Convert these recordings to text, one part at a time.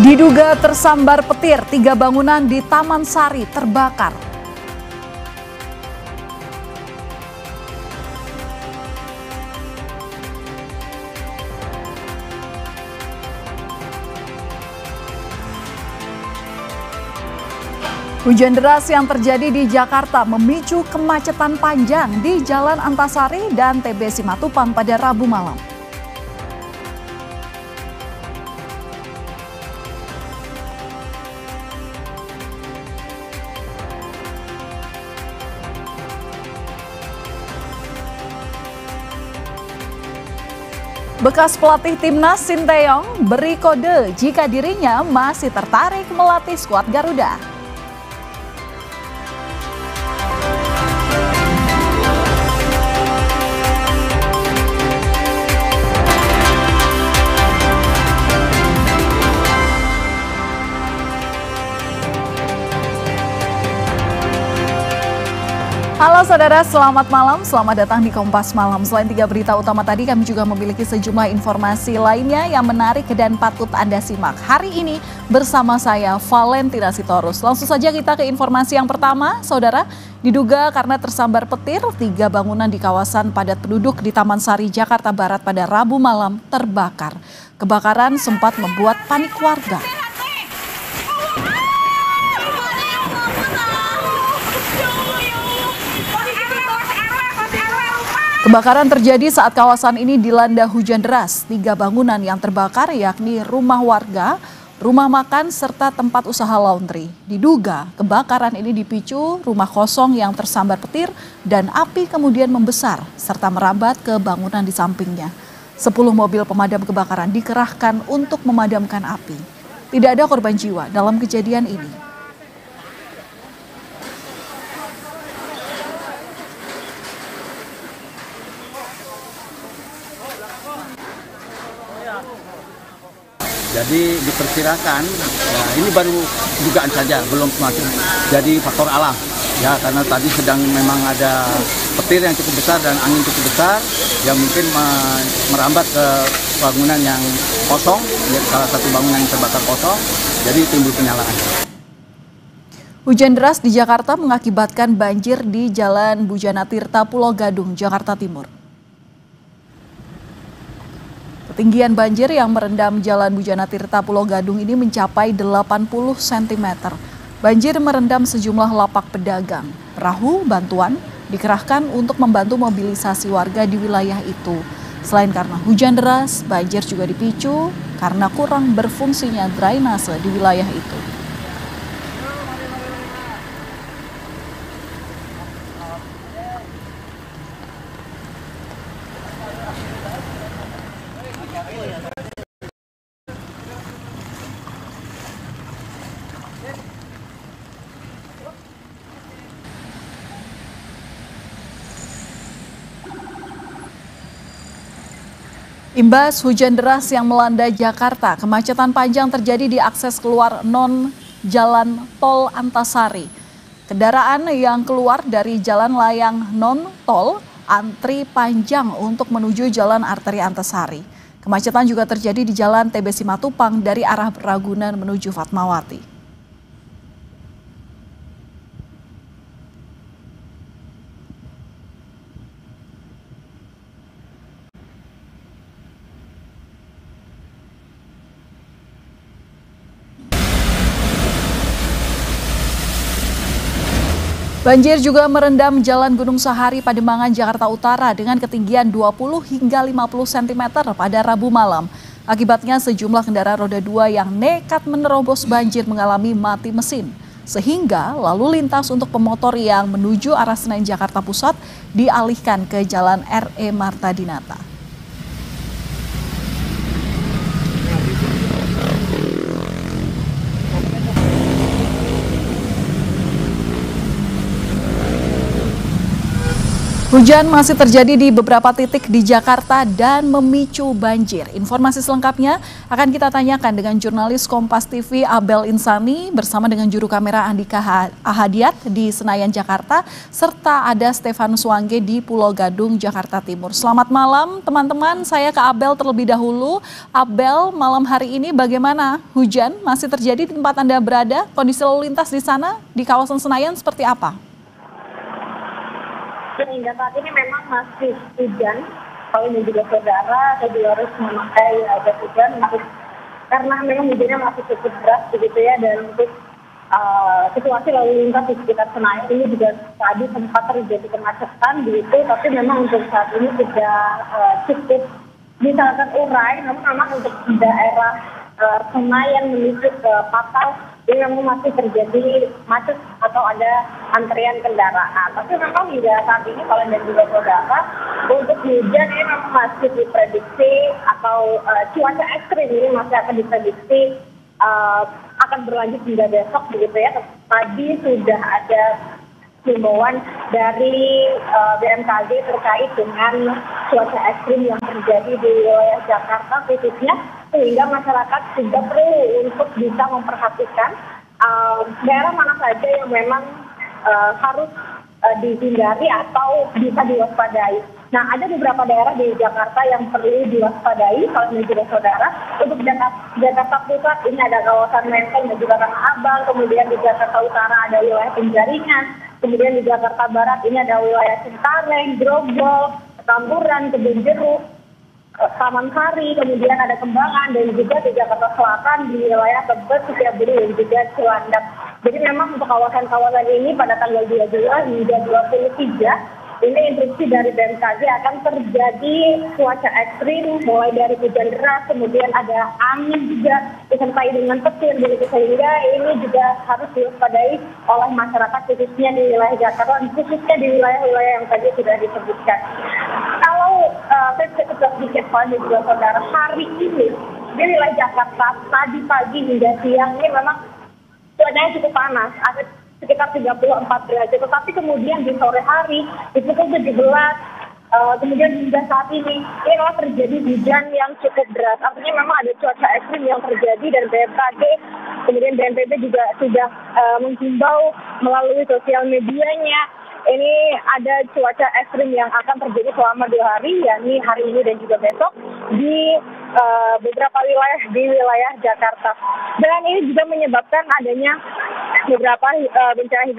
Diduga tersambar petir, 3 bangunan di Taman Sari terbakar. Hujan deras yang terjadi di Jakarta memicu kemacetan panjang di Jalan Antasari dan TB Simatupang pada Rabu malam. Bekas pelatih timnas Sinteyong beri kode jika dirinya masih tertarik melatih skuad Garuda. Halo saudara, selamat malam. Selamat datang di Kompas Malam. Selain 3 berita utama tadi, kami juga memiliki sejumlah informasi lainnya yang menarik dan patut Anda simak. Hari ini bersama saya, Valentina Sitorus. Langsung saja kita ke informasi yang pertama, saudara. Diduga karena tersambar petir, 3 bangunan di kawasan padat penduduk di Taman Sari, Jakarta Barat pada Rabu malam terbakar. Kebakaran sempat membuat panik warga. Kebakaran terjadi saat kawasan ini dilanda hujan deras. 3 bangunan yang terbakar yakni rumah warga, rumah makan, serta tempat usaha laundry. Diduga kebakaran ini dipicu rumah kosong yang tersambar petir dan api kemudian membesar serta merambat ke bangunan di sampingnya. 10 mobil pemadam kebakaran dikerahkan untuk memadamkan api. Tidak ada korban jiwa dalam kejadian ini. Jadi diperkirakan, ya ini baru dugaan saja, belum masuk jadi faktor alam. Ya karena tadi sedang memang ada petir yang cukup besar dan angin cukup besar yang mungkin merambat ke bangunan yang kosong, ya, salah satu bangunan yang terbakar kosong, jadi timbul penyalaan. Hujan deras di Jakarta mengakibatkan banjir di Jalan Bujana Tirta, Pulau Gadung, Jakarta Timur. Ketinggian banjir yang merendam Jalan Bujana Tirta Pulau Gadung ini mencapai 80 cm. Banjir merendam sejumlah lapak pedagang. Perahu bantuan dikerahkan untuk membantu mobilisasi warga di wilayah itu. Selain karena hujan deras, banjir juga dipicu karena kurang berfungsinya drainase di wilayah itu. Imbas hujan deras yang melanda Jakarta, kemacetan panjang terjadi di akses keluar non-jalan tol Antasari. Kendaraan yang keluar dari jalan layang non-tol antri panjang untuk menuju jalan arteri Antasari. Kemacetan juga terjadi di jalan TB Simatupang dari arah Ragunan menuju Fatmawati. Banjir juga merendam Jalan Gunung Sahari, Pademangan, Jakarta Utara dengan ketinggian 20 hingga 50 cm pada Rabu malam. Akibatnya sejumlah kendaraan roda 2 yang nekat menerobos banjir mengalami mati mesin. Sehingga lalu lintas untuk pemotor yang menuju arah Senen Jakarta Pusat dialihkan ke Jalan RE Marta Dinata. Hujan masih terjadi di beberapa titik di Jakarta dan memicu banjir. Informasi selengkapnya akan kita tanyakan dengan jurnalis Kompas TV Abel Insani bersama dengan juru kamera Andika Ahadiat di Senayan, Jakarta, serta ada Stefanus Wangge di Pulau Gadung, Jakarta Timur. Selamat malam teman-teman, saya ke Abel terlebih dahulu. Abel, malam hari ini bagaimana? Hujan masih terjadi di tempat Anda berada? Kondisi lalu lintas di sana, di kawasan Senayan seperti apa? Hingga saat ini memang masih hujan. Kalau ini juga saudara, saya juga harus memakai jas hujan karena memang hujannya masih cukup deras begitu ya. Dan untuk situasi lalu lintas di sekitar Senayan ini juga tadi sempat terjadi kemacetan begitu, tapi memang untuk saat ini sudah cukup bisa terurai. Namun memang untuk daerah Senayan menuju ke Patal ini memang masih terjadi macet atau ada antrian kendaraan. Tapi memang hingga saat ini kalau dan juga saudara, untuk hujan ini memang masih diprediksi atau cuaca ekstrim ini masih akan diprediksi akan berlanjut hingga besok begitu ya. Tadi sudah ada himbauan dari BMKG terkait dengan cuaca ekstrim yang terjadi di wilayah Jakarta khususnya, sehingga masyarakat juga perlu untuk bisa memperhatikan daerah mana saja yang memang harus dihindari atau bisa diwaspadai. Nah, ada beberapa daerah di Jakarta yang perlu diwaspadai kalau juga saudara. Untuk Jakarta Pusat ini ada kawasan Menteng dan juga Tanah Abang, kemudian di Jakarta Utara ada wilayah Penjaringan, kemudian di Jakarta Barat ini ada wilayah Cengkareng, Grogol, Tamburan, Kebonjeruk, Taman Sari, kemudian ada Kembangan, dan juga di Jakarta Selatan di wilayah Tebet, Setiabudi, dan juga Cilandak. Jadi memang untuk kawasan-kawasan ini pada tanggal 22 hingga 23 ini instruksi dari BMKG akan terjadi cuaca ekstrim mulai dari hujan deras, kemudian ada angin juga disertai dengan petir begitu, sehingga ini juga harus diwaspadai oleh masyarakat khususnya di wilayah Jakarta, khususnya di wilayah-wilayah yang tadi sudah disebutkan. Kalau saya bisa tetap sedikit pada juga saudara, hari ini di wilayah Jakarta tadi pagi hingga siang ini memang cuacanya cukup panas, ada sekitar 34 derajat, tetapi kemudian di sore hari di pukul 17 kemudian hingga saat ini malah terjadi hujan yang cukup deras. Artinya memang ada cuaca ekstrim yang terjadi, dan BMKG kemudian BNPB juga sudah menghimbau melalui sosial medianya ini ada cuaca ekstrim yang akan terjadi selama 2 hari, yakni hari ini dan juga besok di beberapa wilayah di wilayah Jakarta. Dan ini juga menyebabkan adanya beberapa bencana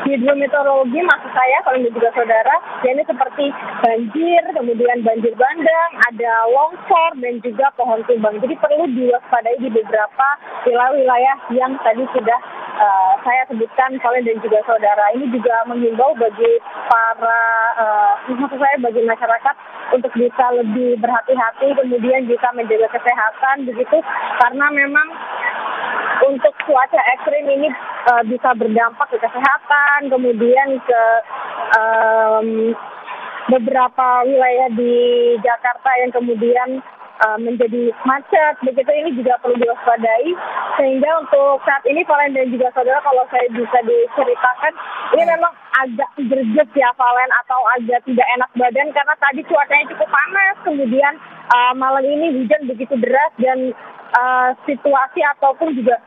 hidrometeorologi maksud saya kalau juga saudara, yakni seperti banjir, kemudian banjir bandang, ada longsor dan juga pohon tumbang. Jadi perlu diwaspadai di beberapa wilayah-wilayah yang tadi sudah saya sebutkan kalian dan juga saudara. Ini juga menghimbau bagi para maksud saya bagi masyarakat untuk bisa lebih berhati-hati, kemudian bisa menjaga kesehatan begitu, karena memang untuk cuaca ekstrim ini bisa berdampak ke kesehatan, kemudian ke beberapa wilayah di Jakarta yang kemudian menjadi macet begitu. Ini juga perlu diwaspadai, sehingga untuk saat ini Valen dan juga saudara, kalau saya bisa diceritakan, ini memang agak gerget ya Valen, atau agak tidak enak badan karena tadi cuacanya cukup panas, kemudian malam ini hujan begitu deras, dan situasi ataupun juga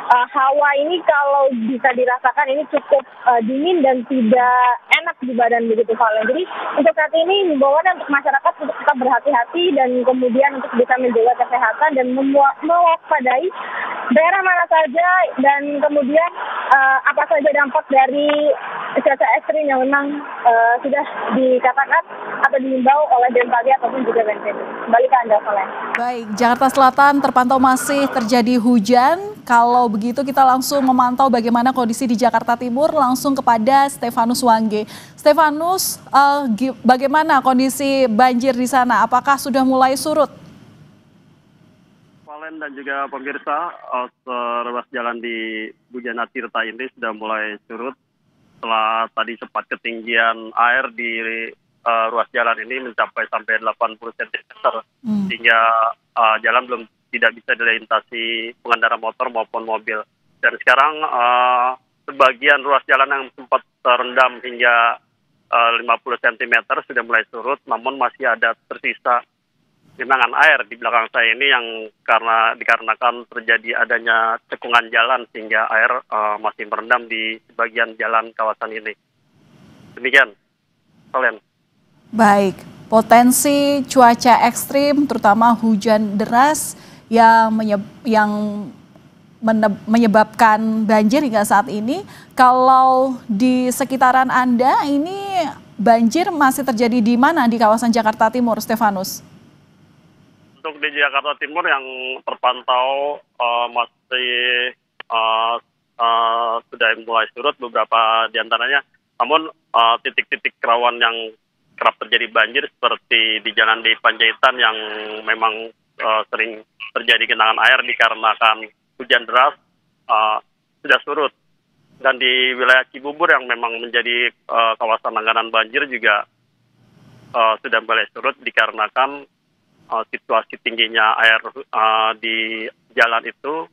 hawa ini kalau bisa dirasakan ini cukup dingin dan tidak enak di badan begitu Valen. Jadi untuk saat ini himbauannya untuk masyarakat untuk tetap berhati-hati dan kemudian untuk bisa menjaga kesehatan dan mewaspadai daerah mana saja dan kemudian apa saja dampak dari cuaca ekstrim yang memang sudah dikatakan atau dihimbau oleh BMKG ataupun juga BNPB. Kembali ke Anda, Valen. Baik, Jakarta Selatan terpantau masih terjadi hujan. Kalau begitu kita langsung memantau bagaimana kondisi di Jakarta Timur, langsung kepada Stefanus Wangge. Stefanus, bagaimana kondisi banjir di sana? Apakah sudah mulai surut? Valen dan juga pemirsa, ruas jalan di Bujana Tirta ini sudah mulai surut setelah tadi sempat ketinggian air di ruas jalan ini mencapai sampai 80 cm sehingga jalan belum tidak bisa dilintasi pengendara motor maupun mobil. Dan sekarang sebagian ruas jalan yang sempat terendam hingga 50 cm sudah mulai surut, namun masih ada tersisa genangan air di belakang saya ini yang dikarenakan terjadi adanya cekungan jalan sehingga air masih merendam di sebagian jalan kawasan ini. Demikian, Solen. Baik, potensi cuaca ekstrim terutama hujan deras yang menyebabkan banjir hingga saat ini. Kalau di sekitaran Anda ini banjir masih terjadi di mana di kawasan Jakarta Timur, Stefanus? Untuk di Jakarta Timur yang terpantau masih sudah mulai surut beberapa diantaranya. Namun titik-titik rawan yang kerap terjadi banjir seperti di Jalan di Panjaitan yang memang sering terjadi genangan air dikarenakan hujan deras sudah surut. Dan di wilayah Cibubur yang memang menjadi kawasan langganan banjir juga sudah mulai surut dikarenakan situasi tingginya air di jalan itu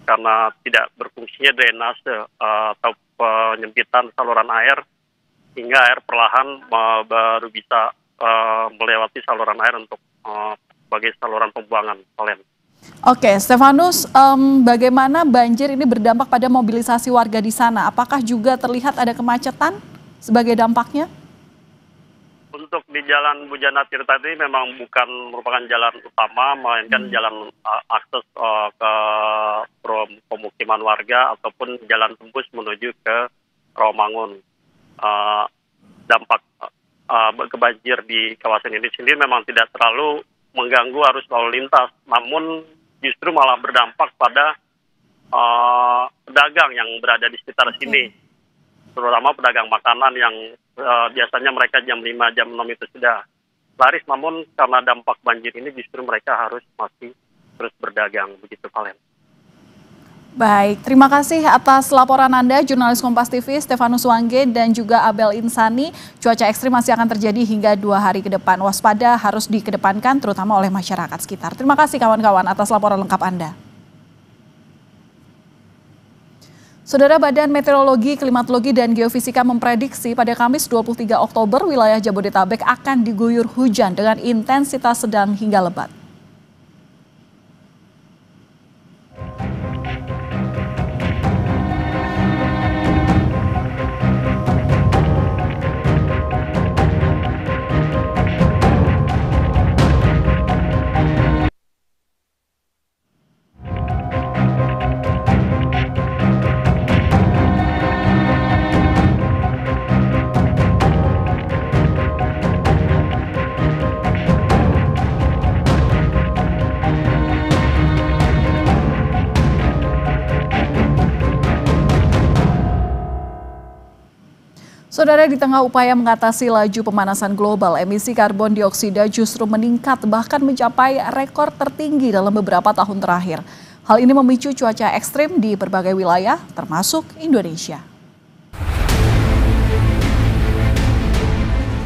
karena tidak berfungsinya drainase atau penyempitan saluran air hingga air perlahan baru bisa melewati saluran air untuk sebagai saluran pembuangan. Oke, Stefanus, bagaimana banjir ini berdampak pada mobilisasi warga di sana? Apakah juga terlihat ada kemacetan sebagai dampaknya? Untuk di Jalan Bujana Tirta ini memang bukan merupakan jalan utama, melainkan jalan akses ke pemukiman warga ataupun jalan tembus menuju ke Rawamangun. Dampak kebanjir di kawasan ini sendiri memang tidak terlalu mengganggu arus lalu lintas, namun justru malah berdampak pada pedagang yang berada di sekitar sini, terutama pedagang makanan yang biasanya mereka jam 5, jam 6 itu sudah laris, namun karena dampak banjir ini justru mereka harus masih terus berdagang, begitu Valen. Baik, terima kasih atas laporan Anda, jurnalis Kompas TV Stefanus Wangge dan juga Abel Insani. Cuaca ekstrim masih akan terjadi hingga 2 hari ke depan. Waspada harus dikedepankan terutama oleh masyarakat sekitar. Terima kasih kawan-kawan atas laporan lengkap Anda. Saudara, Badan Meteorologi, Klimatologi, dan Geofisika memprediksi pada Kamis 23 Oktober wilayah Jabodetabek akan diguyur hujan dengan intensitas sedang hingga lebat. Saudara, di tengah upaya mengatasi laju pemanasan global, emisi karbon dioksida justru meningkat bahkan mencapai rekor tertinggi dalam beberapa tahun terakhir. Hal ini memicu cuaca ekstrim di berbagai wilayah, termasuk Indonesia.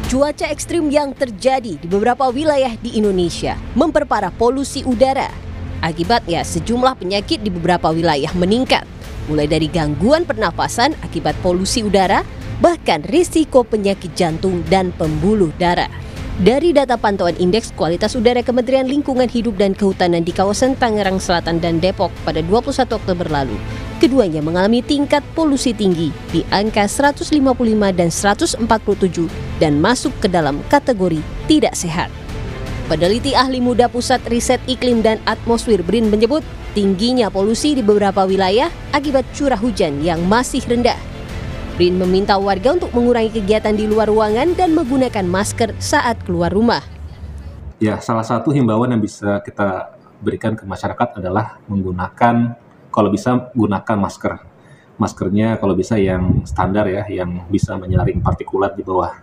Cuaca ekstrim yang terjadi di beberapa wilayah di Indonesia memperparah polusi udara. Akibatnya, sejumlah penyakit di beberapa wilayah meningkat, mulai dari gangguan pernafasan akibat polusi udara, bahkan risiko penyakit jantung dan pembuluh darah. Dari data pantauan Indeks Kualitas Udara Kementerian Lingkungan Hidup dan Kehutanan di kawasan Tangerang Selatan dan Depok pada 21 Oktober lalu, keduanya mengalami tingkat polusi tinggi di angka 155 dan 147 dan masuk ke dalam kategori tidak sehat. Peneliti ahli muda Pusat Riset Iklim dan Atmosfer BRIN menyebut tingginya polusi di beberapa wilayah akibat curah hujan yang masih rendah. BRIN meminta warga untuk mengurangi kegiatan di luar ruangan dan menggunakan masker saat keluar rumah. Ya, salah satu himbauan yang bisa kita berikan ke masyarakat adalah menggunakan, kalau bisa gunakan masker. Maskernya kalau bisa yang standar ya, yang bisa menyaring partikulat di bawah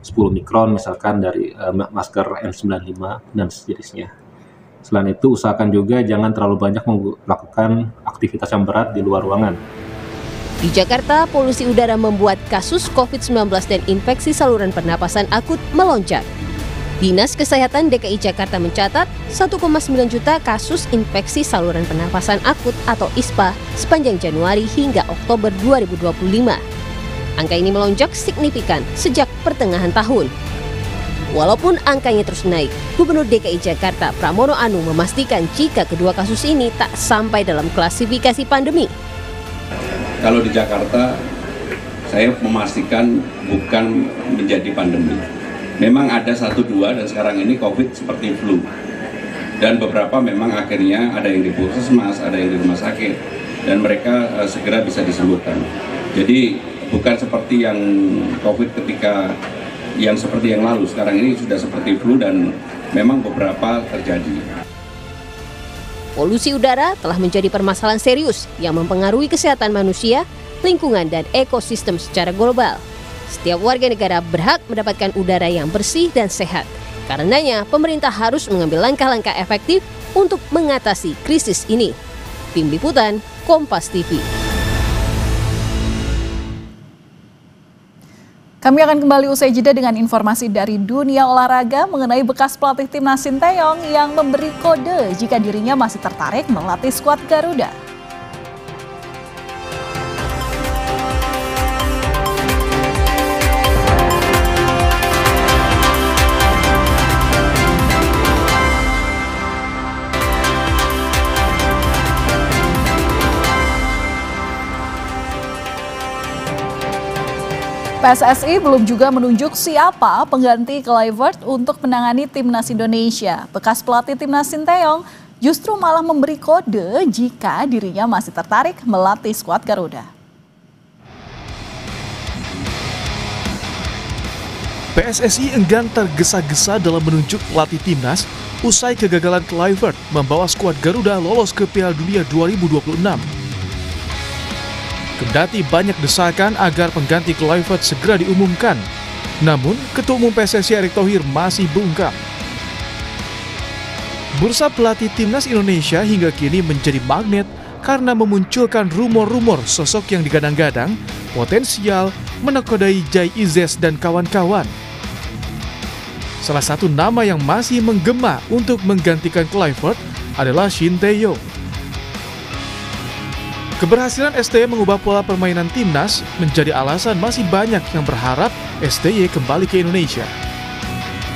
10 mikron misalkan dari masker N95 dan sejenisnya. Selain itu, usahakan juga jangan terlalu banyak melakukan aktivitas yang berat di luar ruangan. Di Jakarta, polusi udara membuat kasus COVID-19 dan infeksi saluran pernapasan akut melonjak. Dinas Kesehatan DKI Jakarta mencatat 1,9 juta kasus infeksi saluran pernapasan akut atau ISPA sepanjang Januari hingga Oktober 2025. Angka ini melonjak signifikan sejak pertengahan tahun. Walaupun angkanya terus naik, Gubernur DKI Jakarta Pramono Anung memastikan jika kedua kasus ini tak sampai dalam klasifikasi pandemi. Kalau di Jakarta, saya memastikan bukan menjadi pandemi. Memang ada 1-2 dan sekarang ini COVID seperti flu. Dan beberapa memang akhirnya ada yang di puskesmas, ada yang di rumah sakit, dan mereka segera bisa disembuhkan. Jadi bukan seperti yang COVID ketika yang seperti yang lalu, sekarang ini sudah seperti flu dan memang beberapa terjadi. Polusi udara telah menjadi permasalahan serius yang mempengaruhi kesehatan manusia, lingkungan, dan ekosistem secara global. Setiap warga negara berhak mendapatkan udara yang bersih dan sehat. Karenanya, pemerintah harus mengambil langkah-langkah efektif untuk mengatasi krisis ini. Tim Liputan, Kompas TV. Kami akan kembali usai jeda dengan informasi dari dunia olahraga mengenai bekas pelatih timnas Sinteyong yang memberi kode jika dirinya masih tertarik melatih skuad Garuda. PSSI belum juga menunjuk siapa pengganti Kluivert untuk menangani timnas Indonesia. Bekas pelatih timnas Sinteyong justru malah memberi kode jika dirinya masih tertarik melatih skuad Garuda. PSSI enggan tergesa-gesa dalam menunjuk pelatih timnas usai kegagalan Kluivert membawa skuad Garuda lolos ke Piala Dunia 2026. Kendati banyak desakan agar pengganti Kluivert segera diumumkan, namun Ketua Umum PSSI Erick Thohir masih bungkam. Bursa pelatih timnas Indonesia hingga kini menjadi magnet karena memunculkan rumor-rumor sosok yang digadang-gadang potensial menakodai Jai Izes dan kawan-kawan. Salah satu nama yang masih menggema untuk menggantikan Kluivert adalah Shin Tae-yong. Keberhasilan STY mengubah pola permainan timnas menjadi alasan masih banyak yang berharap STY kembali ke Indonesia.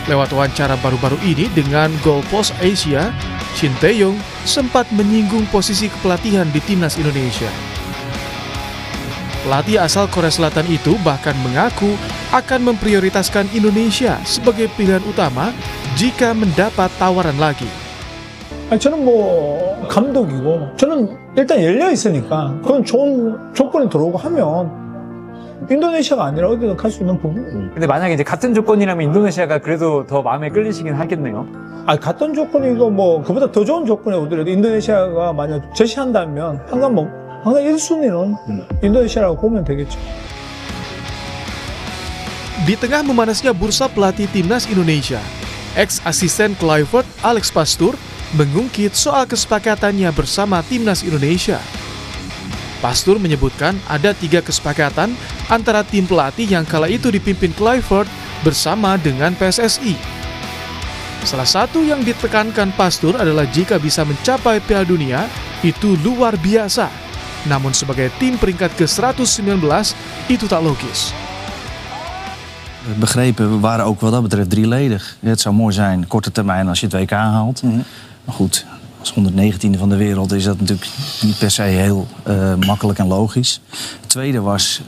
Lewat wawancara baru-baru ini dengan Goalpost Asia, Shin Tae-yong sempat menyinggung posisi kepelatihan di timnas Indonesia. Pelatih asal Korea Selatan itu bahkan mengaku akan memprioritaskan Indonesia sebagai pilihan utama jika mendapat tawaran lagi. 저는 뭐 감독이고 저는 일단 열려 있으니까 그건 좋은 조건이 들어오고 하면 인도네시아가 아니라 어디든 갈 수 있는 부분. 근데 만약에 이제 같은 조건이라면 인도네시아가 그래도 더 마음에 끌리시긴 하겠네요. 같은 조건이고 뭐 그보다 더 좋은 조건이 오더라도 인도네시아가 만약 제시한다면 항상 1순위는 인도네시아라고 보면 되겠죠. Di tengah memanasnya bursa pelatih timnas Indonesia, ex-asisten Kluivert Alex Pastoor mengungkit soal kesepakatannya bersama timnas Indonesia. Pastoor menyebutkan ada 3 kesepakatan antara tim pelatih yang kala itu dipimpin Kluivert bersama dengan PSSI. Salah satu yang ditekankan Pastoor adalah jika bisa mencapai Piala Dunia itu luar biasa. Namun sebagai tim peringkat ke-119 itu tak logis. Begrepen waren ook wat dat betreft drieledig. Het zou mooi zijn, korte termijn, als je het WK haalt. Maar goed, als 119e van de wereld is dat natuurlijk niet per se heel makkelijk en logisch. Het tweede was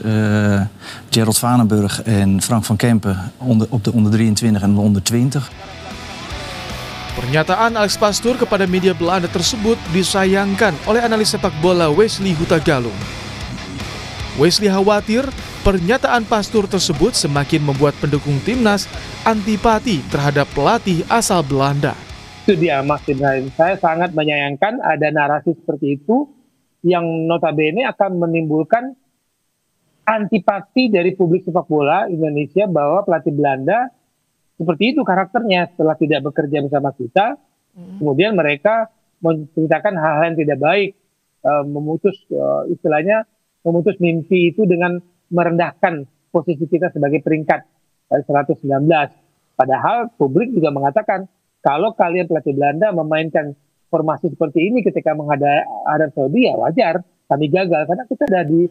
Gerald Vanenburg en Frank van Kempen op de onder 23 en de onder 20. Pernyataan Alex Pastoor kepada media Belanda tersebut disayangkan oleh analis sepak bola Wesley Hutagalung. Wesley khawatir pernyataan Pastoor tersebut semakin membuat pendukung timnas antipati terhadap pelatih asal Belanda. Itu dia Mas Ibrahim, saya sangat menyayangkan ada narasi seperti itu yang notabene akan menimbulkan antipati dari publik sepak bola Indonesia bahwa pelatih Belanda seperti itu karakternya setelah tidak bekerja bersama kita, kemudian mereka menceritakan hal-hal yang tidak baik, istilahnya memutus mimpi itu dengan merendahkan posisi kita sebagai peringkat 119. Padahal publik juga mengatakan kalau kalian pelatih Belanda memainkan formasi seperti ini ketika menghadapi Arab Saudi, ya wajar kami gagal karena kita ada di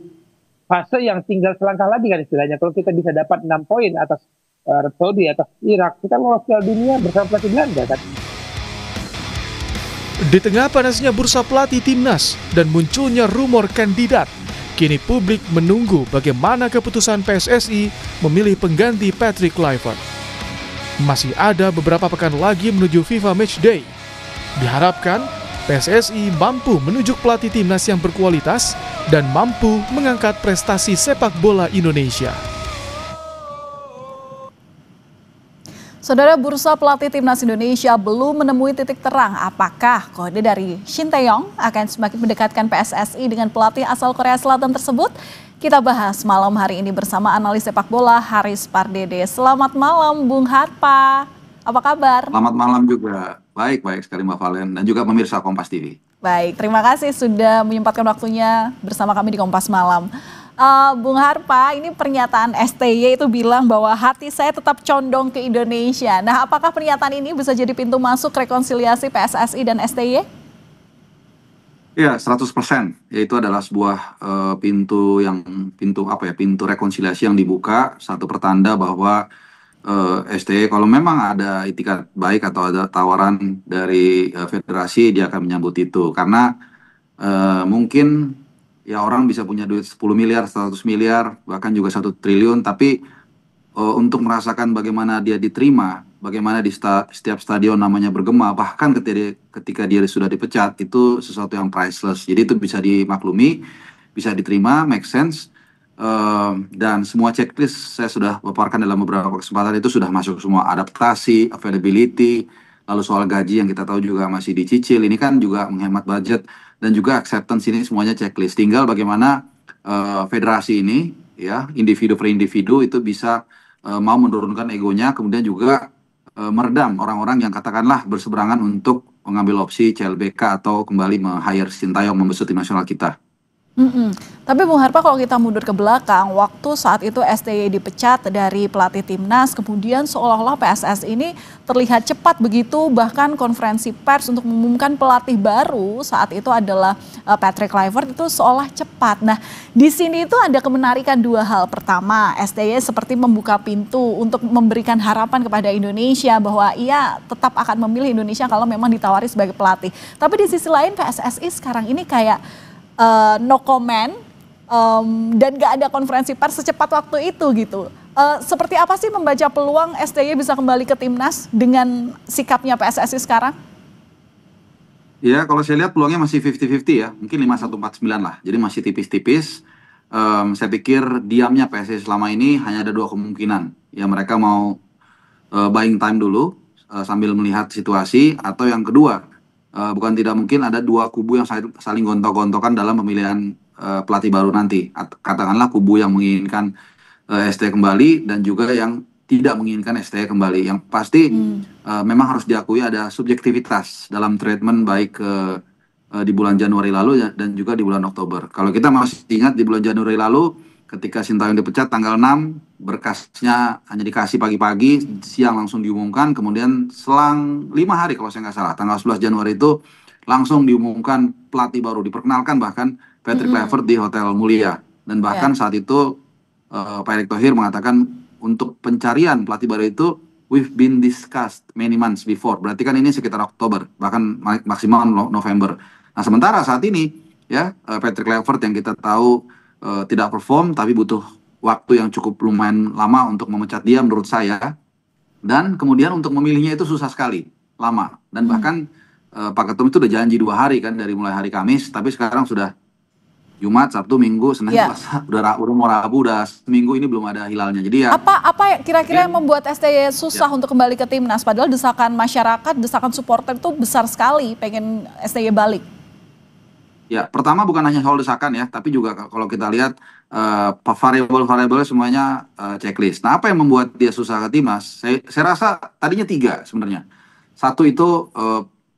fase yang tinggal selangkah lagi kan istilahnya. Kalau kita bisa dapat 6 poin atas Arab Saudi, atas Irak, kita lolos Piala Dunia bersama pelatih Belanda kan. Di tengah panasnya bursa pelatih timnas dan munculnya rumor kandidat, kini publik menunggu bagaimana keputusan PSSI memilih pengganti Patrick Kluivert. Masih ada beberapa pekan lagi menuju FIFA Matchday. Diharapkan PSSI mampu menunjuk pelatih timnas yang berkualitas dan mampu mengangkat prestasi sepak bola Indonesia. Saudara, bursa pelatih timnas Indonesia belum menemui titik terang apakah kode dari Shin Tae-yong akan semakin mendekatkan PSSI dengan pelatih asal Korea Selatan tersebut. Kita bahas malam hari ini bersama analis sepak bola Haris Pardede. Selamat malam Bung Harpa, apa kabar? Selamat malam juga, baik sekali Mbak Valen dan juga pemirsa Kompas TV. Baik, terima kasih sudah menyempatkan waktunya bersama kami di Kompas Malam. Bung Harpa, ini pernyataan STY itu bilang bahwa hati saya tetap condong ke Indonesia. Nah, apakah pernyataan ini bisa jadi pintu masuk rekonsiliasi PSSI dan STY? Ya, 100%. Yaitu adalah sebuah pintu rekonsiliasi yang dibuka. Satu pertanda bahwa STY kalau memang ada itikat baik atau ada tawaran dari federasi, dia akan menyambut itu. Karena mungkin ya orang bisa punya duit 10 miliar, 100 miliar, bahkan juga 1 triliun, tapi untuk merasakan bagaimana dia diterima, bagaimana di setiap stadion namanya bergema, bahkan ketika dia sudah dipecat, itu sesuatu yang priceless. Jadi itu bisa dimaklumi, bisa diterima, make sense, dan semua checklist saya sudah paparkan dalam beberapa kesempatan itu sudah masuk semua, adaptasi, availability, lalu soal gaji yang kita tahu juga masih dicicil, ini kan juga menghemat budget, dan juga acceptance ini semuanya checklist. Tinggal bagaimana federasi ini, ya individu per individu itu bisa mau menurunkan egonya, kemudian juga meredam orang-orang yang katakanlah berseberangan untuk mengambil opsi CLBK atau kembali meng-hire Shin Tae-yong membesut tim nasional kita. Tapi Bung Harpa, kalau kita mundur ke belakang, waktu saat itu STY dipecat dari pelatih timnas, kemudian seolah-olah PSSI ini terlihat cepat begitu, bahkan konferensi pers untuk mengumumkan pelatih baru saat itu adalah Patrick Kluivert itu seolah cepat. Nah, di sini itu ada kemenarikan dua hal. Pertama, STY seperti membuka pintu untuk memberikan harapan kepada Indonesia bahwa ia tetap akan memilih Indonesia kalau memang ditawari sebagai pelatih. Tapi di sisi lain PSSI sekarang ini kayak no comment dan gak ada konferensi pers secepat waktu itu gitu. Seperti apa sih membaca peluang STY bisa kembali ke timnas dengan sikapnya PSSI sekarang? Ya, kalau saya lihat peluangnya masih 50-50 ya, mungkin 51-49 lah, jadi masih tipis-tipis. Saya pikir diamnya PSSI selama ini hanya ada dua kemungkinan. Ya, mereka mau buying time dulu sambil melihat situasi, atau yang kedua, bukan tidak mungkin ada dua kubu yang saling gontok-gontokan dalam pemilihan pelatih baru nanti. Katakanlah kubu yang menginginkan STY kembali dan juga yang tidak menginginkan STY kembali. Yang pasti memang harus diakui ada subjektivitas dalam treatment baik di bulan Januari lalu dan juga di bulan Oktober. Kalau kita masih ingat di bulan Januari lalu ketika Shin Tae-yong dipecat tanggal 6, berkasnya hanya dikasih pagi-pagi, siang langsung diumumkan, kemudian selang 5 hari kalau saya nggak salah, tanggal 11 Januari itu langsung diumumkan pelatih baru, diperkenalkan bahkan Patrick Kluivert di Hotel Mulia. Dan bahkan saat itu Pak Erick Thohir mengatakan untuk pencarian pelatih baru itu, we've been discussed many months before, berarti kan ini sekitar Oktober, bahkan maksimal November. Nah sementara saat ini, ya Patrick Kluivert yang kita tahu tidak perform, tapi butuh waktu yang cukup lumayan lama untuk memecat dia menurut saya. Dan kemudian untuk memilihnya itu susah sekali, lama. Dan bahkan Pak Ketum itu udah janji 2 hari kan, dari mulai hari Kamis, tapi sekarang sudah Jumat, Sabtu, Minggu, Senin, Selasa, udah mau Rabu, udah seminggu ini belum ada hilalnya. Jadi ya. Apa kira-kira yang membuat STY susah untuk kembali ke timnas? Padahal desakan masyarakat, desakan supporter itu besar sekali pengen STY balik. Ya, pertama bukan hanya soal desakan ya, tapi juga kalau kita lihat variabel-variabel semuanya checklist. Nah, apa yang membuat dia susah ke timnas? Saya rasa tadinya 3 sebenarnya. Satu itu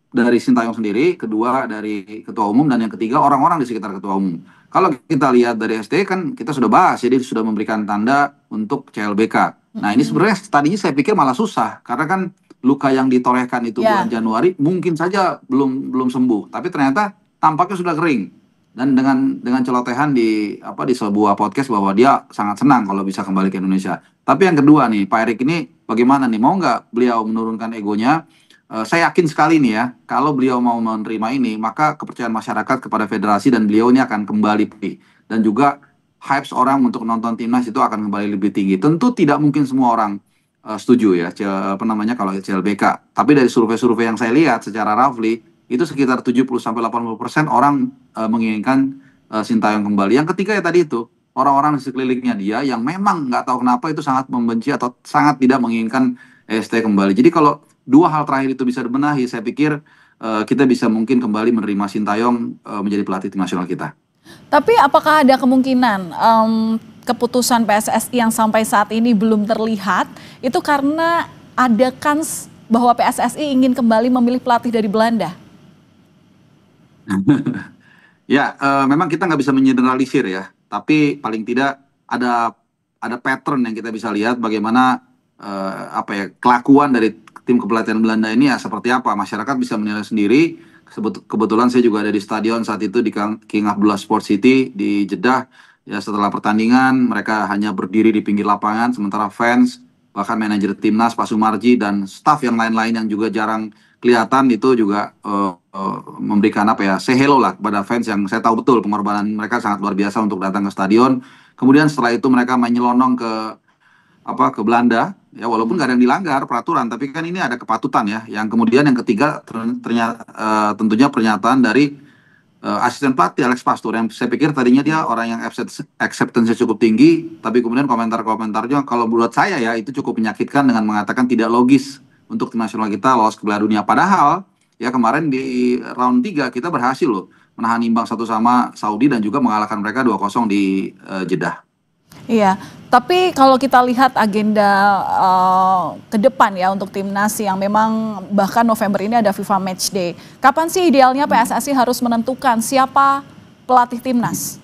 dari Shin Tae-yong sendiri, kedua dari ketua umum, dan yang ketiga orang-orang di sekitar ketua umum. Kalau kita lihat dari STY kan kita sudah bahas, jadi sudah memberikan tanda untuk CLBK. Nah, ini sebenarnya tadinya saya pikir malah susah, karena kan luka yang ditorehkan itu bulan Januari mungkin saja belum sembuh, tapi ternyata tampaknya sudah kering. Dan dengan celotehan di sebuah podcast bahwa dia sangat senang kalau bisa kembali ke Indonesia. Tapi yang kedua nih, Pak Erick ini bagaimana nih? Mau nggak beliau menurunkan egonya? Saya yakin sekali nih ya, kalau beliau mau menerima ini, maka kepercayaan masyarakat kepada federasi dan beliau ini akan kembali pulih. Dan juga hype orang untuk nonton timnas itu akan kembali lebih tinggi. Tentu tidak mungkin semua orang setuju ya, kalau CLBK. Tapi dari survei-survei yang saya lihat secara roughly, itu sekitar 70-80% orang menginginkan Sintayong kembali. Yang ketiga ya tadi itu, orang-orang di sekelilingnya dia yang memang nggak tahu kenapa itu sangat membenci atau sangat tidak menginginkan ST kembali. Jadi kalau dua hal terakhir itu bisa dibenahi, saya pikir kita bisa mungkin kembali menerima Sintayong menjadi pelatih tim nasional kita. Tapi apakah ada kemungkinan keputusan PSSI yang sampai saat ini belum terlihat itu karena ada kans bahwa PSSI ingin kembali memilih pelatih dari Belanda? Ya, memang kita nggak bisa mengeneralisir ya, tapi paling tidak ada pattern yang kita bisa lihat bagaimana kelakuan dari tim kepelatihan Belanda ini ya seperti apa. Masyarakat bisa menilai sendiri. Kebetulan saya juga ada di stadion saat itu di King Abdullah Sport City di Jeddah. Ya setelah pertandingan mereka hanya berdiri di pinggir lapangan, sementara fans bahkan manajer timnas Pak Sumarji dan staf yang lain-lain yang juga jarang kelihatan itu juga memberikan say hello lah kepada fans yang saya tahu betul pengorbanan mereka sangat luar biasa untuk datang ke stadion. Kemudian setelah itu mereka menyelonong ke Belanda ya, walaupun nggak ada yang dilanggar peraturan, tapi kan ini ada kepatutan ya. Yang kemudian yang ketiga tentunya pernyataan dari asisten pelatih Alex Pastoor yang saya pikir tadinya dia orang yang acceptance cukup tinggi, tapi kemudian komentar-komentarnya kalau menurut saya ya itu cukup menyakitkan dengan mengatakan tidak logis untuk tim nasional kita lolos ke Piala Dunia. Padahal ya kemarin di round 3 kita berhasil loh menahan imbang 1 sama Saudi dan juga mengalahkan mereka 2-0 di Jeddah. Iya, tapi kalau kita lihat agenda ke depan ya untuk timnas yang memang bahkan November ini ada FIFA Match Day. Kapan sih idealnya PSSI harus menentukan siapa pelatih timnas?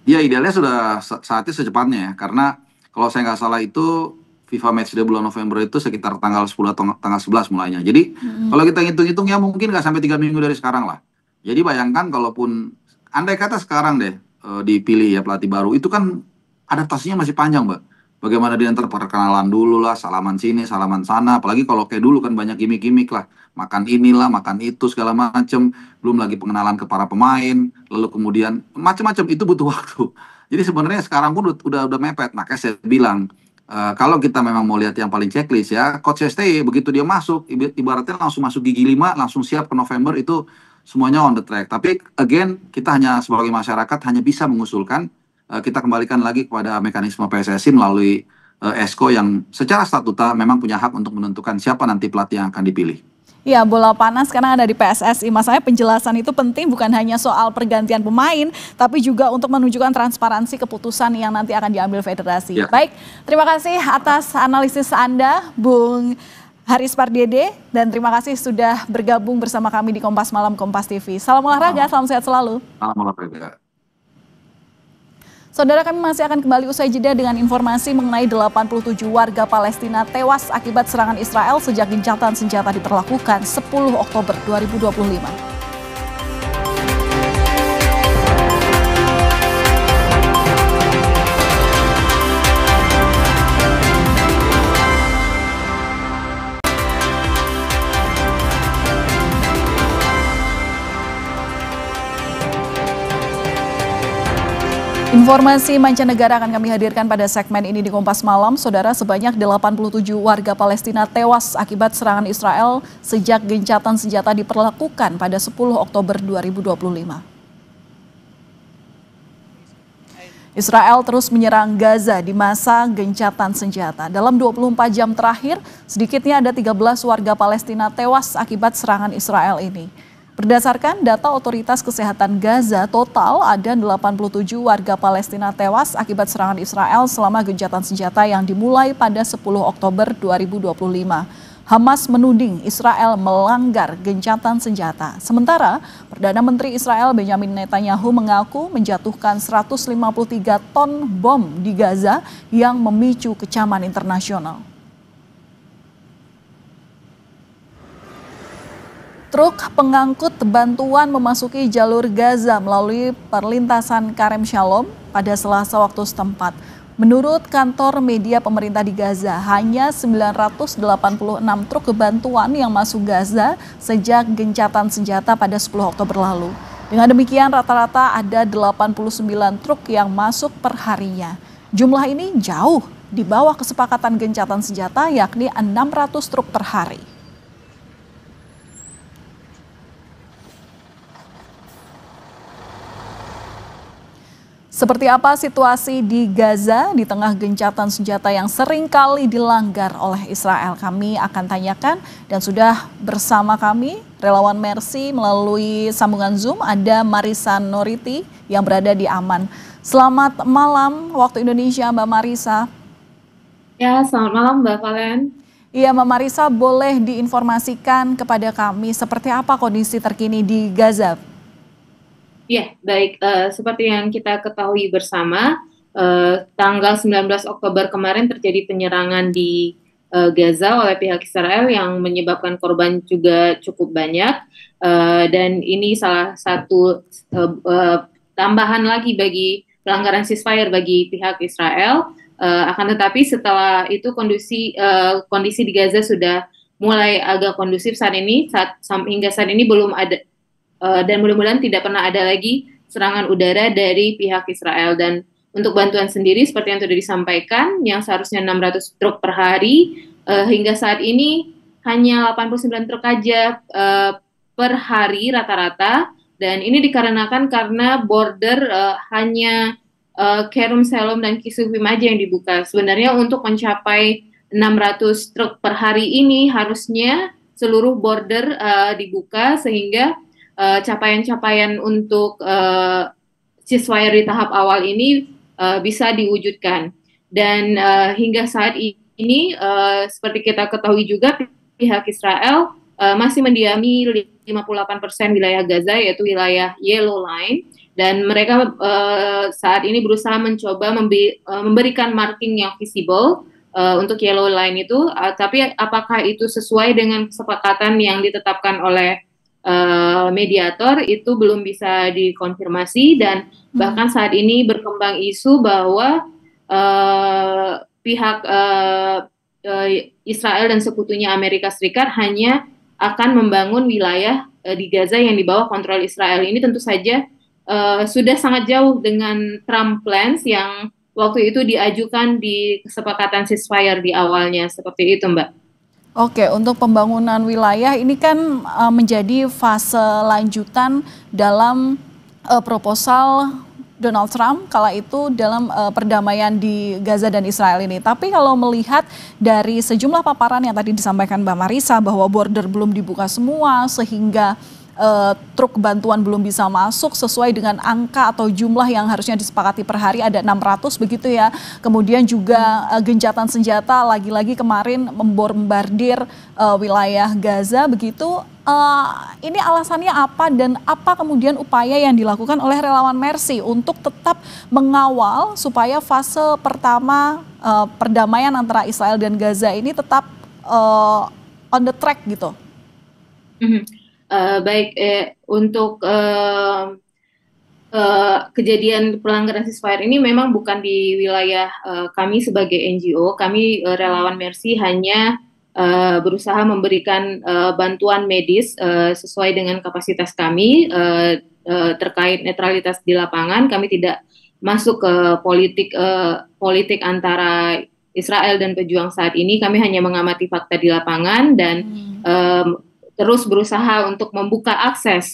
Ya idealnya sudah saatnya secepatnya ya, karena kalau saya nggak salah itu FIFA Match Day bulan November itu sekitar tanggal 10 atau tanggal 11 mulainya. Jadi kalau kita hitung-hitung ya mungkin nggak sampai 3 minggu dari sekarang lah. Jadi bayangkan kalaupun andai kata sekarang deh dipilih ya pelatih baru, itu kan adaptasinya masih panjang, Mbak. Bagaimana dia ntar perkenalan dulu lah, salaman sini, salaman sana. Apalagi kalau kayak dulu kan banyak gimmick-gimmick lah. Makan inilah, makan itu, segala macem. Belum lagi pengenalan ke para pemain. Lalu kemudian macam-macam itu butuh waktu. Jadi sebenarnya sekarang pun udah mepet. Makanya saya bilang, kalau kita memang mau lihat yang paling checklist ya, Coach STY begitu dia masuk, ibaratnya langsung masuk gigi 5, langsung siap ke November itu semuanya on the track. Tapi again, kita hanya sebagai masyarakat hanya bisa mengusulkan, kita kembalikan lagi kepada mekanisme PSSI melalui ESCO yang secara statuta memang punya hak untuk menentukan siapa nanti pelatih yang akan dipilih. Ya, bola panas sekarang ada di PSSI. Masalahnya penjelasan itu penting bukan hanya soal pergantian pemain, tapi juga untuk menunjukkan transparansi keputusan yang nanti akan diambil federasi. Ya. Baik, terima kasih atas analisis Anda, Bung Haris Pardede, dan terima kasih sudah bergabung bersama kami di Kompas Malam Kompas TV. Salam olahraga, salam sehat selalu. Salam olahraga. Saudara, kami masih akan kembali usai jeda dengan informasi mengenai 87 warga Palestina tewas akibat serangan Israel sejak gencatan senjata diberlakukan 10 Oktober 2025. Informasi mancanegara akan kami hadirkan pada segmen ini di Kompas Malam. Saudara, sebanyak 87 warga Palestina tewas akibat serangan Israel sejak gencatan senjata diperlakukan pada 10 Oktober 2025. Israel terus menyerang Gaza di masa gencatan senjata. Dalam 24 jam terakhir, sedikitnya ada 13 warga Palestina tewas akibat serangan Israel ini. Berdasarkan data Otoritas Kesehatan Gaza, total ada 87 warga Palestina tewas akibat serangan Israel selama gencatan senjata yang dimulai pada 10 Oktober 2025. Hamas menuding Israel melanggar gencatan senjata. Sementara, Perdana Menteri Israel Benjamin Netanyahu mengaku menjatuhkan 153 ton bom di Gaza yang memicu kecaman internasional. Truk pengangkut bantuan memasuki jalur Gaza melalui perlintasan Karem Shalom pada Selasa waktu setempat. Menurut kantor media pemerintah di Gaza, hanya 986 truk bantuan yang masuk Gaza sejak gencatan senjata pada 10 Oktober lalu. Dengan demikian, rata-rata ada 89 truk yang masuk per harinya. Jumlah ini jauh di bawah kesepakatan gencatan senjata, yakni 600 truk per hari. Seperti apa situasi di Gaza di tengah gencatan senjata yang seringkali dilanggar oleh Israel? Kami akan tanyakan dan sudah bersama kami relawan Mercy melalui sambungan Zoom ada Marisa Noriti yang berada di Aman. Selamat malam waktu Indonesia Mbak Marisa. Ya, selamat malam Mbak Valen. Iya Mbak Marisa, boleh diinformasikan kepada kami seperti apa kondisi terkini di Gaza? Ya, baik. Seperti yang kita ketahui bersama, tanggal 19 Oktober kemarin terjadi penyerangan di Gaza oleh pihak Israel yang menyebabkan korban juga cukup banyak. Dan ini salah satu tambahan lagi bagi pelanggaran ceasefire bagi pihak Israel. Akan tetapi setelah itu kondisi di Gaza sudah mulai agak kondusif saat ini. Hingga saat ini belum ada dan mudah-mudahan tidak pernah ada lagi serangan udara dari pihak Israel. Dan untuk bantuan sendiri seperti yang sudah disampaikan, yang seharusnya 600 truk per hari, hingga saat ini hanya 89 truk aja per hari rata-rata. Dan ini dikarenakan karena border hanya Kerem Shalom dan Kisufim aja yang dibuka. Sebenarnya untuk mencapai 600 truk per hari ini harusnya seluruh border dibuka sehingga capaian-capaian untuk ceasefire di tahap awal ini bisa diwujudkan. Dan hingga saat ini seperti kita ketahui juga pihak Israel masih mendiami 58% wilayah Gaza, yaitu wilayah Yellow Line, dan mereka saat ini berusaha mencoba memberikan marking yang visible untuk Yellow Line itu, tapi apakah itu sesuai dengan kesepakatan yang ditetapkan oleh mediator itu belum bisa dikonfirmasi. Dan bahkan saat ini berkembang isu bahwa pihak Israel dan sekutunya Amerika Serikat hanya akan membangun wilayah di Gaza yang di bawah kontrol Israel. Ini tentu saja sudah sangat jauh dengan Trump plans yang waktu itu diajukan di kesepakatan ceasefire di awalnya, seperti itu Mbak. Oke, untuk pembangunan wilayah ini kan menjadi fase lanjutan dalam proposal Donald Trump kala itu dalam perdamaian di Gaza dan Israel ini. Tapi kalau melihat dari sejumlah paparan yang tadi disampaikan Mbak Marisa bahwa border belum dibuka semua sehingga truk bantuan belum bisa masuk sesuai dengan angka atau jumlah yang harusnya disepakati per hari ada 600 begitu ya. Kemudian juga gencatan senjata lagi-lagi kemarin membombardir wilayah Gaza begitu. Ini alasannya apa dan apa kemudian upaya yang dilakukan oleh relawan Mercy untuk tetap mengawal supaya fase pertama perdamaian antara Israel dan Gaza ini tetap on the track gitu? Baik, untuk kejadian pelanggaran ceasefire ini memang bukan di wilayah kami sebagai NGO. Kami relawan Mercy hanya berusaha memberikan bantuan medis sesuai dengan kapasitas kami terkait netralitas di lapangan. Kami tidak masuk ke politik antara Israel dan pejuang saat ini. Kami hanya mengamati fakta di lapangan dan terus berusaha untuk membuka akses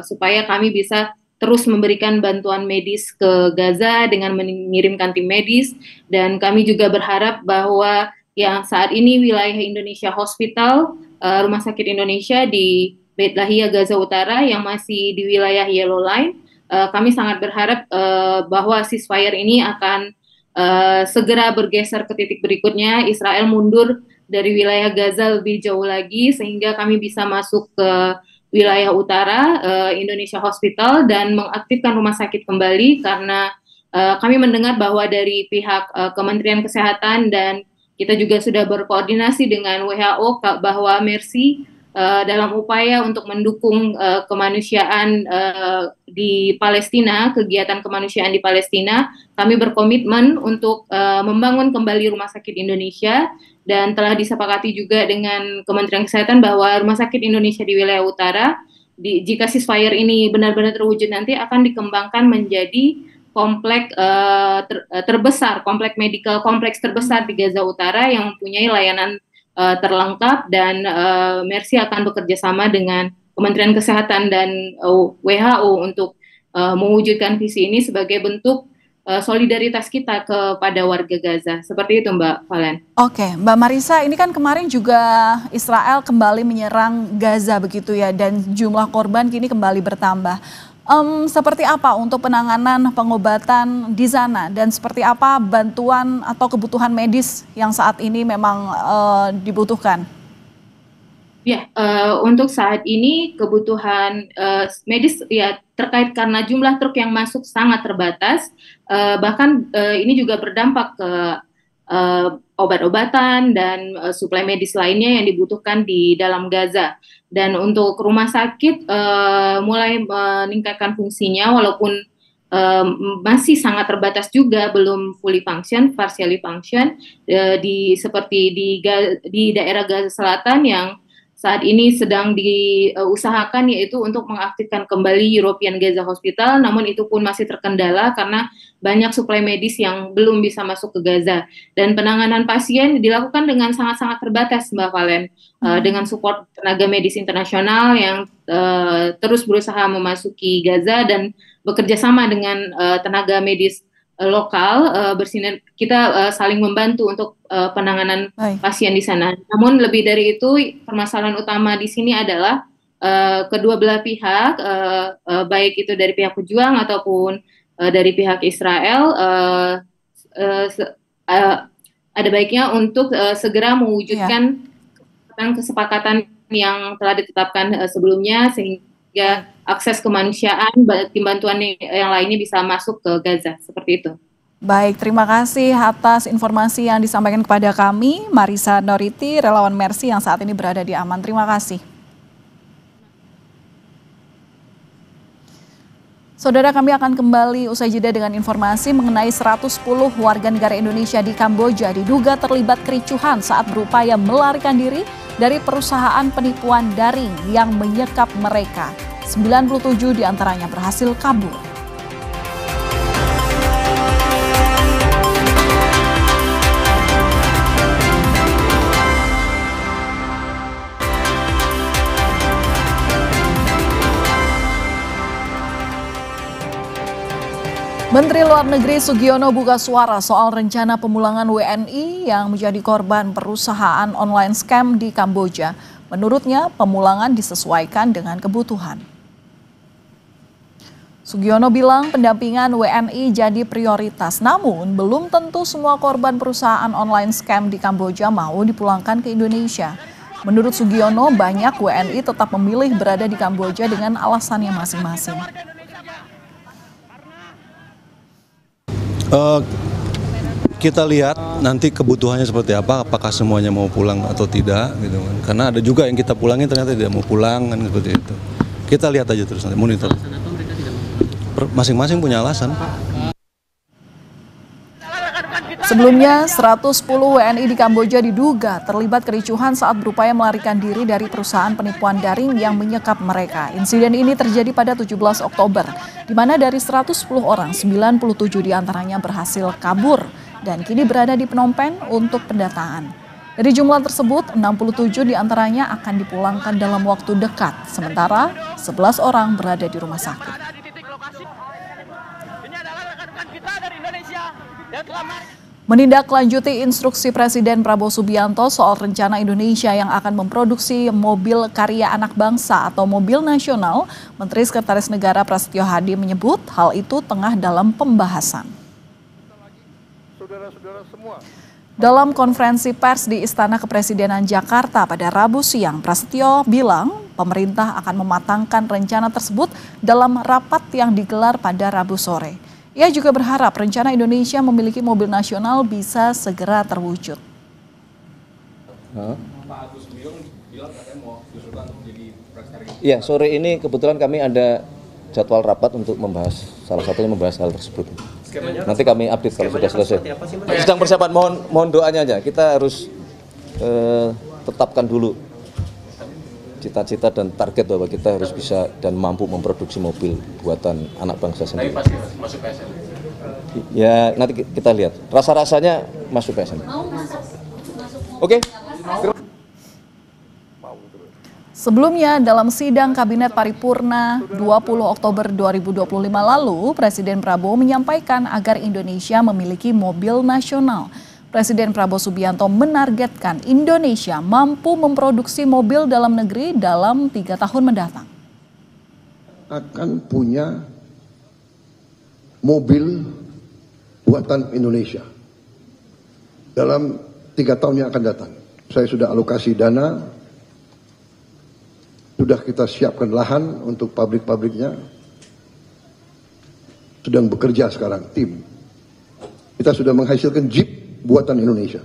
supaya kami bisa terus memberikan bantuan medis ke Gaza dengan mengirimkan tim medis. Dan kami juga berharap bahwa yang saat ini wilayah Indonesia Hospital, Rumah Sakit Indonesia di Beit Lahia Gaza Utara yang masih di wilayah Yellow Line, kami sangat berharap bahwa ceasefire ini akan segera bergeser ke titik berikutnya, Israel mundur dari wilayah Gaza lebih jauh lagi sehingga kami bisa masuk ke wilayah utara Indonesia Hospital dan mengaktifkan rumah sakit kembali, karena kami mendengar bahwa dari pihak Kementerian Kesehatan dan kita juga sudah berkoordinasi dengan WHO bahwa Mercy dalam upaya untuk mendukung kemanusiaan di Palestina, kegiatan kemanusiaan di Palestina, kami berkomitmen untuk membangun kembali Rumah Sakit Indonesia, dan telah disepakati juga dengan Kementerian Kesehatan bahwa Rumah Sakit Indonesia di wilayah utara, jika ceasefire ini benar-benar terwujud nanti, akan dikembangkan menjadi kompleks terbesar, kompleks medical kompleks terbesar di Gaza Utara yang mempunyai layanan terlengkap, dan Mercy akan bekerja sama dengan Kementerian Kesehatan dan WHO untuk mewujudkan visi ini sebagai bentuk solidaritas kita kepada warga Gaza. Seperti itu, Mbak Valen. Oke, Mbak Marisa, ini kan kemarin juga Israel kembali menyerang Gaza begitu ya, dan jumlah korban kini kembali bertambah. Seperti apa untuk penanganan pengobatan di sana, dan seperti apa bantuan atau kebutuhan medis yang saat ini memang dibutuhkan? Ya, untuk saat ini kebutuhan medis ya terkait karena jumlah truk yang masuk sangat terbatas, bahkan ini juga berdampak ke obat-obatan dan suplai medis lainnya yang dibutuhkan di dalam Gaza. Dan untuk rumah sakit mulai meningkatkan fungsinya, walaupun masih sangat terbatas juga, belum fully function, partially function, seperti di daerah Gaza Selatan yang saat ini sedang diusahakan, yaitu untuk mengaktifkan kembali European Gaza Hospital, namun itu pun masih terkendala karena banyak suplai medis yang belum bisa masuk ke Gaza. Dan penanganan pasien dilakukan dengan sangat-sangat terbatas, Mbak Valen, dengan support tenaga medis internasional yang terus berusaha memasuki Gaza dan bekerja sama dengan tenaga medis lokal, kita saling membantu untuk penanganan pasien di sana. Namun lebih dari itu, permasalahan utama di sini adalah kedua belah pihak, baik itu dari pihak pejuang ataupun dari pihak Israel, ada baiknya untuk segera mewujudkan kesepakatan yang telah ditetapkan sebelumnya, sehingga akses kemanusiaan, tim bantuan yang lainnya bisa masuk ke Gaza, seperti itu. Baik, terima kasih atas informasi yang disampaikan kepada kami, Marisa Noriti, relawan Mercy yang saat ini berada di Aman. Terima kasih. Saudara, kami akan kembali usai jeda dengan informasi mengenai 110 warga negara Indonesia di Kamboja diduga terlibat kericuhan saat berupaya melarikan diri dari perusahaan penipuan daring yang menyekap mereka. 97 diantaranya berhasil kabur. Menteri Luar Negeri Sugiono buka suara soal rencana pemulangan WNI yang menjadi korban perusahaan online scam di Kamboja. Menurutnya, pemulangan disesuaikan dengan kebutuhan. Sugiono bilang pendampingan WNI jadi prioritas, namun belum tentu semua korban perusahaan online scam di Kamboja mau dipulangkan ke Indonesia. Menurut Sugiono, banyak WNI tetap memilih berada di Kamboja dengan alasannya masing-masing. Kita lihat nanti kebutuhannya seperti apa, apakah semuanya mau pulang atau tidak, gitu kan. Karena ada juga yang kita pulangin ternyata tidak mau pulang, kan seperti itu. Kita lihat aja terus nanti, monitor. Masing-masing punya alasan. Sebelumnya, 110 WNI di Kamboja diduga terlibat kericuhan saat berupaya melarikan diri dari perusahaan penipuan daring yang menyekap mereka. Insiden ini terjadi pada 17 Oktober, di mana dari 110 orang, 97 diantaranya berhasil kabur dan kini berada di Phnom Penh untuk pendataan. Dari jumlah tersebut, 67 diantaranya akan dipulangkan dalam waktu dekat, sementara 11 orang berada di rumah sakit. Menindaklanjuti instruksi Presiden Prabowo Subianto soal rencana Indonesia yang akan memproduksi mobil karya anak bangsa atau mobil nasional, Menteri Sekretaris Negara Prasetyo Hadi menyebut hal itu tengah dalam pembahasan. Dalam konferensi pers di Istana Kepresidenan Jakarta pada Rabu siang, Prasetyo bilang pemerintah akan mematangkan rencana tersebut dalam rapat yang digelar pada Rabu sore. Ia juga berharap rencana Indonesia memiliki mobil nasional bisa segera terwujud. Pak Agus bilang Iya, sore ini kebetulan kami ada jadwal rapat untuk membahas, salah satunya membahas hal tersebut. Nanti kami update kalau sudah selesai. Sedang persiapan, mohon doanya aja. Kita harus tetapkan dulu cita-cita dan target bahwa kita harus bisa dan mampu memproduksi mobil buatan anak bangsa sendiri. Tapi pasti masuk PSN. Ya, nanti kita lihat. Rasa-rasanya masuk PSN. Oke. Sebelumnya, dalam sidang Kabinet Paripurna 20 Oktober 2025 lalu, Presiden Prabowo menyampaikan agar Indonesia memiliki mobil nasional. Presiden Prabowo Subianto menargetkan Indonesia mampu memproduksi mobil dalam negeri dalam 3 tahun mendatang. Akan punya mobil buatan Indonesia dalam 3 tahun yang akan datang. Saya sudah alokasi dana, sudah kita siapkan lahan untuk pabrik-pabriknya, sedang bekerja sekarang tim. Kita sudah menghasilkan Jeep buatan Indonesia.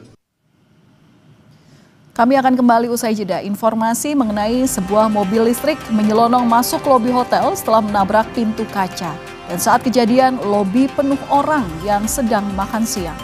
Kami akan kembali usai jeda. Informasi mengenai sebuah mobil listrik menyelonong masuk lobi hotel setelah menabrak pintu kaca. Dan saat kejadian, lobi penuh orang yang sedang makan siang.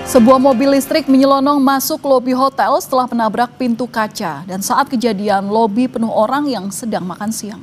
Sebuah mobil listrik menyelonong masuk lobi hotel setelah menabrak pintu kaca. Dan saat kejadian, lobi penuh orang yang sedang makan siang.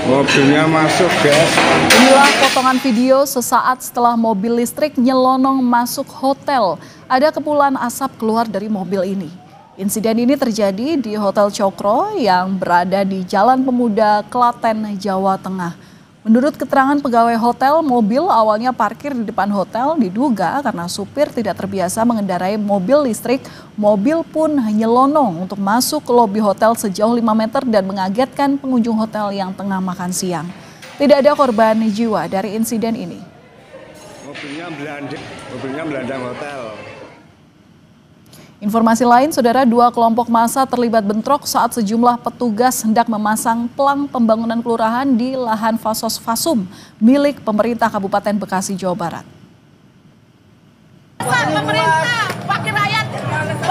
Mobilnya masuk, guys. Inilah potongan video sesaat setelah mobil listrik nyelonong masuk hotel. Ada kepulan asap keluar dari mobil ini. Insiden ini terjadi di Hotel Cokro yang berada di Jalan Pemuda, Klaten, Jawa Tengah. Menurut keterangan pegawai hotel, mobil awalnya parkir di depan hotel diduga karena supir tidak terbiasa mengendarai mobil listrik. Mobil pun nyelonong untuk masuk ke lobi hotel sejauh 5 meter dan mengagetkan pengunjung hotel yang tengah makan siang. Tidak ada korban jiwa dari insiden ini. Mobilnya melandang hotel. Informasi lain, saudara, 2 kelompok massa terlibat bentrok saat sejumlah petugas hendak memasang pelang pembangunan kelurahan di lahan Fasos Fasum milik pemerintah Kabupaten Bekasi, Jawa Barat. Pemerintah, wakil rakyat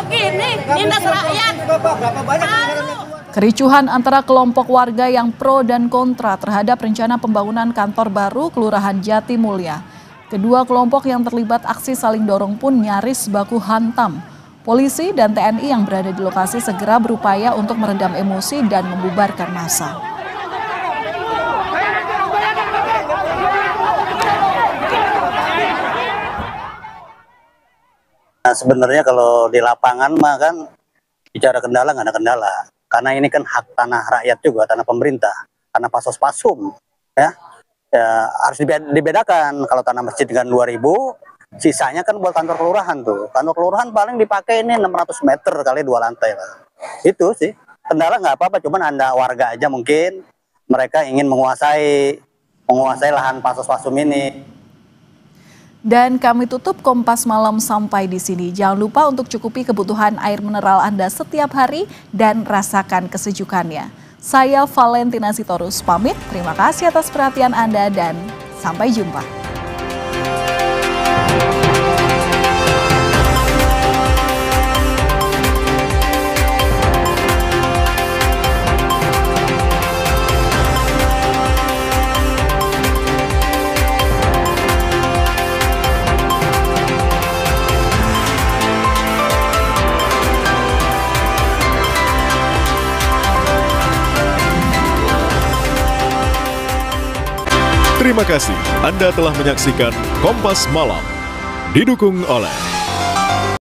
begini, nindas rakyat. Kericuhan antara kelompok warga yang pro dan kontra terhadap rencana pembangunan kantor baru Kelurahan Jati Mulia. Kedua kelompok yang terlibat aksi saling dorong pun nyaris baku hantam. Polisi dan TNI yang berada di lokasi segera berupaya untuk meredam emosi dan membubarkan massa. Nah, sebenarnya kalau di lapangan mah kan bicara kendala nggak ada kendala. Karena ini kan hak tanah rakyat juga, tanah pemerintah, tanah Fasos Fasum. Ya harus dibedakan. Kalau tanah masjid dengan 2.000, sisanya kan buat kantor kelurahan tuh. Kantor kelurahan paling dipakai ini 600 meter kali 2 lantai lah. Itu sih. Kendala nggak apa-apa, cuman Anda warga aja mungkin mereka ingin menguasai lahan Fasos Fasum ini. Dan kami tutup Kompas Malam sampai di sini. Jangan lupa untuk cukupi kebutuhan air mineral Anda setiap hari dan rasakan kesejukannya. Saya Valentina Sitorus pamit. Terima kasih atas perhatian Anda dan sampai jumpa. Terima kasih Anda telah menyaksikan Kompas Malam. Didukung oleh